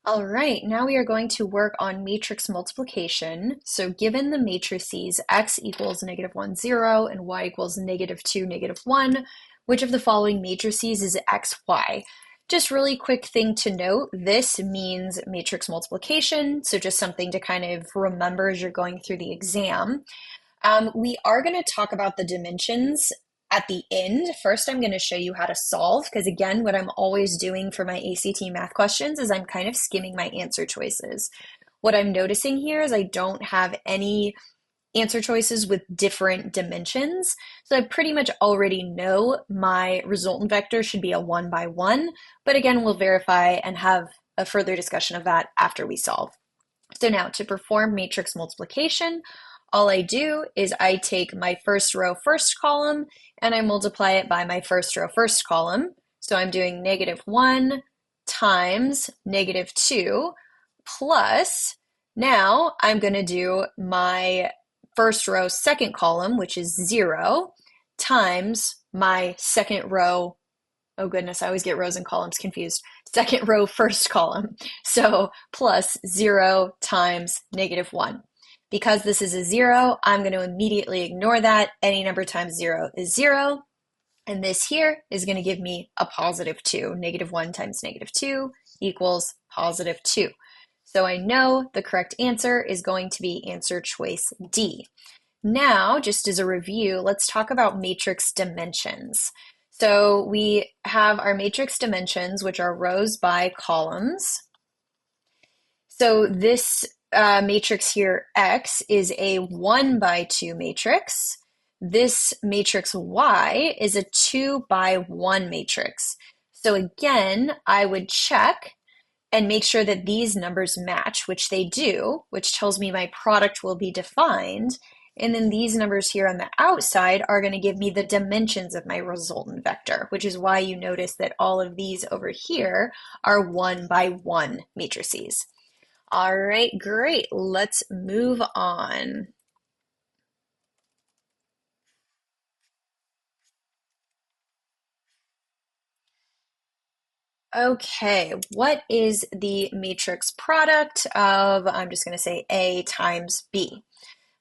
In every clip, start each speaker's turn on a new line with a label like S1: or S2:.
S1: All right, now we are going to work on matrix multiplication. So given the matrices x equals -1, 0, and y equals -2, -1, which of the following matrices is xy? Just really quick thing to note, this means matrix multiplication, so just something to kind of remember as you're going through the exam. We are going to talk about the dimensions at the end. First, I'm going to show you how to solve, because again, what I'm always doing for my ACT math questions is I'm kind of skimming my answer choices. What I'm noticing here is I don't have any answer choices with different dimensions. So I pretty much already know my resultant vector should be a 1 by 1, but again, we'll verify and have a further discussion of that after we solve. So now to perform matrix multiplication, all I do is I take my first row, first column, and I multiply it by my first row, first column. So I'm doing -1 times -2 plus, now I'm going to do my first row, second column, which is 0, times my second row, oh goodness, I always get rows and columns confused, second row, first column. So plus 0 times -1. Because this is a 0, I'm going to immediately ignore that. Any number times 0 is 0. And this here is going to give me a +2. -1 times -2 equals +2. So I know the correct answer is going to be answer choice D. Now, just as a review, let's talk about matrix dimensions. So we have our matrix dimensions, which are rows by columns. So this matrix here, X, is a 1 by 2 matrix. This matrix Y is a 2 by 1 matrix. So again, I would check and make sure that these numbers match, which they do, which tells me my product will be defined. And then these numbers here on the outside are going to give me the dimensions of my resultant vector, which is why you notice that all of these over here are 1 by 1 matrices. All right, great. Let's move on. Okay, what is the matrix product of, I'm just going to say A times B.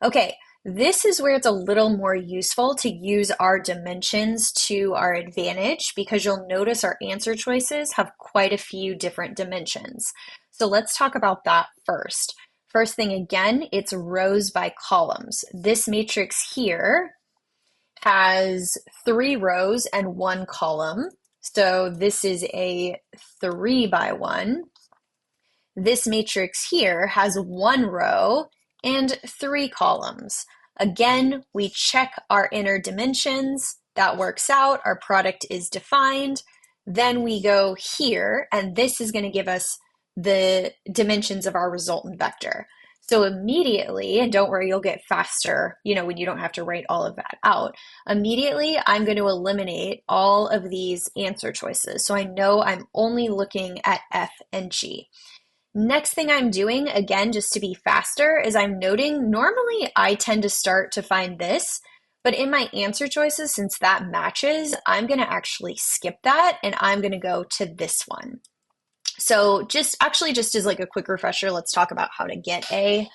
S1: Okay, this is where it's a little more useful to use our dimensions to our advantage, because you'll notice our answer choices have quite a few different dimensions. So let's talk about that first. First thing, again, it's rows by columns. This matrix here has 3 rows and 1 column. So this is a 3 by 1. This matrix here has 1 row and 3 columns. Again, we check our inner dimensions. That works out. Our product is defined. Then we go here, and this is going to give us the dimensions of our resultant vector. So immediately, and don't worry, you'll get faster, when you don't have to write all of that out. Immediately, I'm going to eliminate all of these answer choices. So I know I'm only looking at F and G. Next thing I'm doing, again, just to be faster, is I'm noting normally I tend to start to find this, but in my answer choices, since that matches, I'm going to actually skip that and I'm going to go to this one. So just as like a quick refresher, let's talk about how to get A.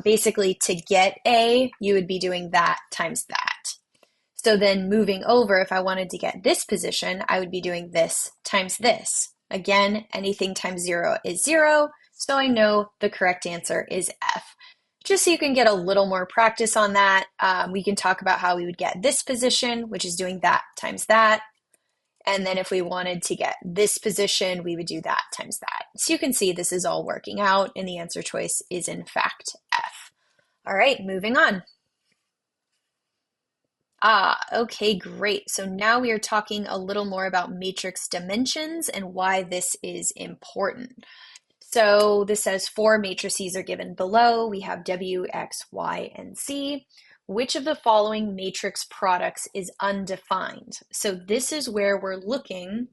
S1: Basically, to get A, you would be doing that times that. So then moving over, if I wanted to get this position, I would be doing this times this. Again, anything times 0 is 0, so I know the correct answer is F. Just so you can get a little more practice on that, we can talk about how we would get this position, which is doing that times that. And then if we wanted to get this position, we would do that times that. So you can see this is all working out, and the answer choice is in fact F. All right, moving on. Okay, great. So now we are talking a little more about matrix dimensions and why this is important. So this says 4 matrices are given below. We have W, X, Y, and Z. Which of the following matrix products is undefined? So this is where we're looking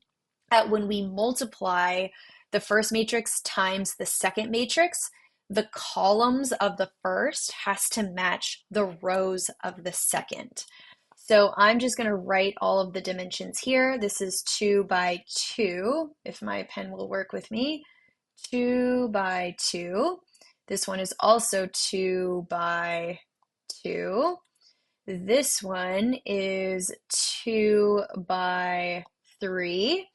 S1: at when we multiply the first matrix times the second matrix, the columns of the first has to match the rows of the second. So I'm just going to write all of the dimensions here. This is 2 by 2, if my pen will work with me. 2 by 2. This one is also 2 by 2. This one is 2 by 3.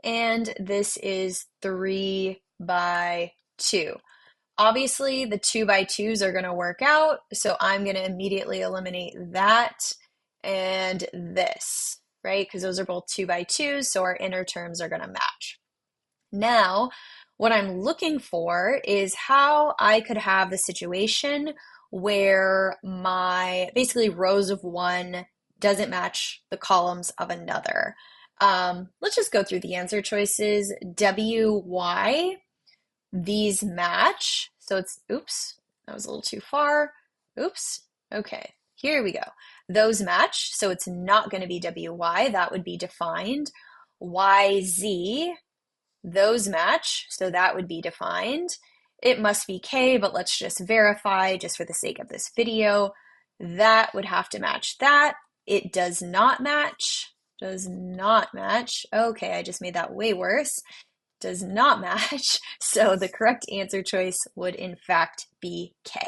S1: And this is 3 by 2. Obviously, the 2 by 2s are going to work out, so I'm going to immediately eliminate that and this, right? Because those are both 2 by 2s, so our inner terms are going to match. Now, what I'm looking for is how I could have the situation where my basically rows of one doesn't match the columns of another. Let's just go through the answer choices. W, Y, these match. So it's, oops, that was a little too far. Oops. Okay, here we go. Those match. So it's not going to be WY. That would be defined. YZ, those match. So that would be defined. It must be K, but let's just verify just for the sake of this video. That would have to match that. It does not match. Does not match. Okay, I just made that way worse. Does not match. So the correct answer choice would in fact be K.